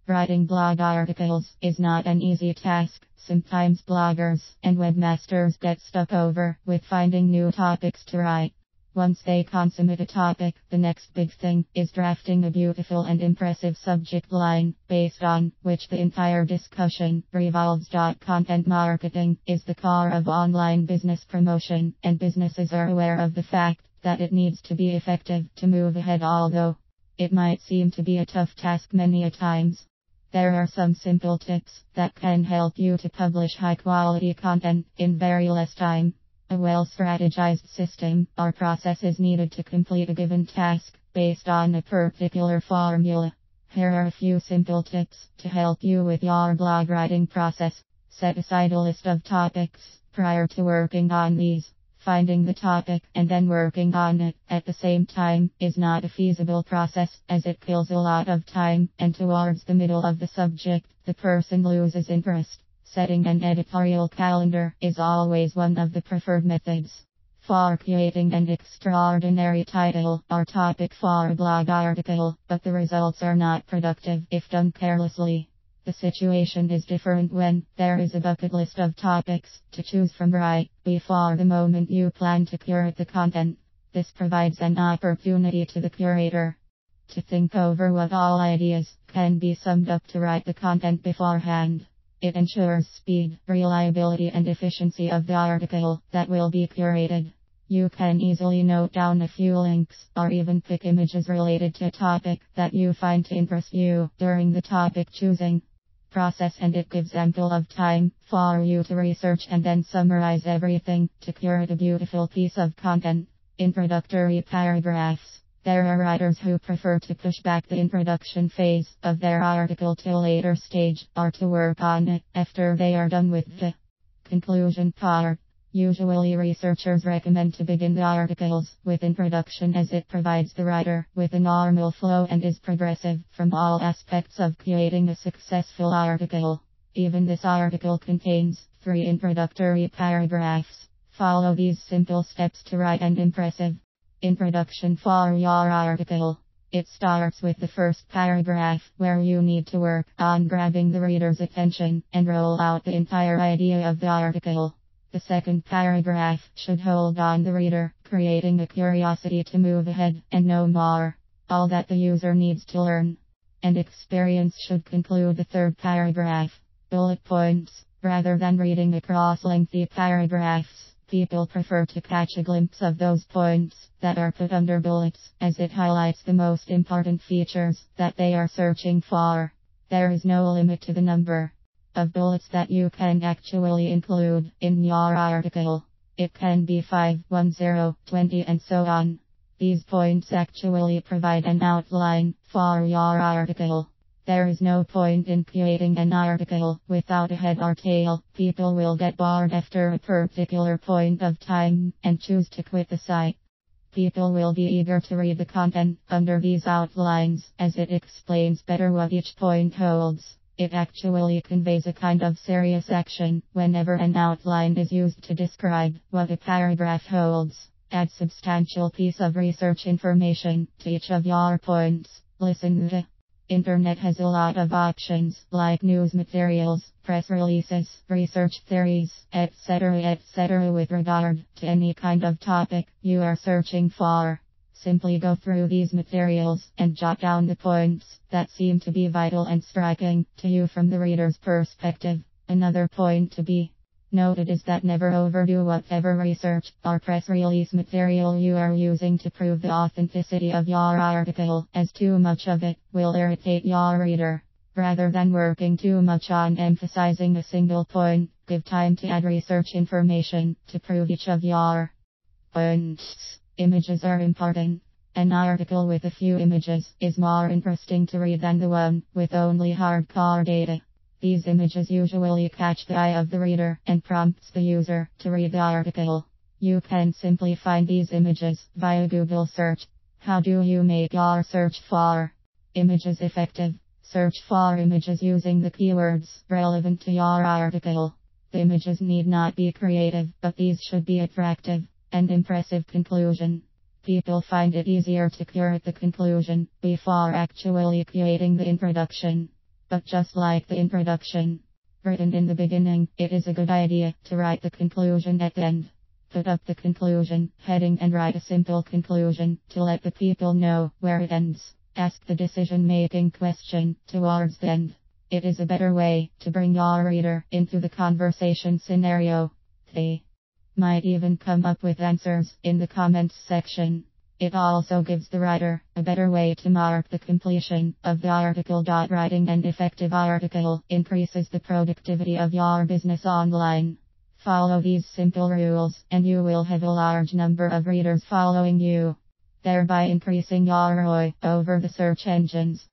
Writing blog articles is not an easy task. Sometimes bloggers and webmasters get stuck over with finding new topics to write. Once they consummate a topic, the next big thing is drafting a beautiful and impressive subject line, based on which the entire discussion revolves. Content marketing is the core of online business promotion, and businesses are aware of the fact that it needs to be effective to move ahead, although it might seem to be a tough task many a times. There are some simple tips that can help you to publish high quality content in very less time. A well-strategized system or process is needed to complete a given task based on a particular formula. Here are a few simple tips to help you with your blog writing process. Set aside a list of topics prior to working on these. Finding the topic and then working on it at the same time is not a feasible process, as it kills a lot of time, and towards the middle of the subject, the person loses interest. Setting an editorial calendar is always one of the preferred methods for creating an extraordinary title or topic for a blog article, but the results are not productive if done carelessly. The situation is different when there is a bucket list of topics to choose from right before the moment you plan to curate the content. This provides an opportunity to the curator to think over what all ideas can be summed up to write the content beforehand. It ensures speed, reliability, and efficiency of the article that will be curated. You can easily note down a few links or even pick images related to a topic that you find to interest you during the topic choosing process, and it gives ample of time for you to research and then summarize everything to curate a beautiful piece of content. Introductory paragraphs. There are writers who prefer to push back the introduction phase of their article to a later stage, or to work on it after they are done with the conclusion part. Usually researchers recommend to begin the articles with introduction, as it provides the writer with a normal flow and is progressive from all aspects of creating a successful article. Even this article contains 3 introductory paragraphs. Follow these simple steps to write an impressive introduction for your article. It starts with the first paragraph, where you need to work on grabbing the reader's attention and roll out the entire idea of the article. The second paragraph should hold on the reader, creating a curiosity to move ahead and know more. All that the user needs to learn and experience should conclude the third paragraph. Bullet points. Rather than reading across lengthy paragraphs, people prefer to catch a glimpse of those points that are put under bullets, as it highlights the most important features that they are searching for. There is no limit to the number of bullets that you can actually include in your article. It can be 5, 1, 0, 20, and so on. These points actually provide an outline for your article. There is no point in creating an article without a head or tail. People will get bored after a particular point of time and choose to quit the site. People will be eager to read the content under these outlines, as it explains better what each point holds. It actually conveys a kind of serious action whenever an outline is used to describe what a paragraph holds. Add substantial piece of research information to each of your points. Listen, the internet has a lot of options, like news materials, press releases, research theories, etc. with regard to any kind of topic you are searching for. Simply go through these materials and jot down the points that seem to be vital and striking to you from the reader's perspective. Another point to be noted is that never overdo whatever research or press release material you are using to prove the authenticity of your article, as too much of it will irritate your reader. Rather than working too much on emphasizing a single point, give time to add research information to prove each of your points. Images are important. An article with a few images is more interesting to read than the one with only hardcore data. These images usually catch the eye of the reader and prompts the user to read the article. You can simply find these images via Google search. How do you make your search for images effective? Search for images using the keywords relevant to your article. The images need not be creative, but these should be attractive and impressive. Conclusion. People find it easier to curate the conclusion before actually creating the introduction. But just like the introduction written in the beginning, it is a good idea to write the conclusion at the end. Put up the conclusion heading and write a simple conclusion to let the people know where it ends. Ask the decision-making question towards the end. It is a better way to bring your reader into the conversation scenario. They might even come up with answers in the comments section. It also gives the writer a better way to mark the completion of the article. Writing an effective article increases the productivity of your business online. Follow these simple rules and you will have a large number of readers following you, thereby increasing your ROI over the search engines.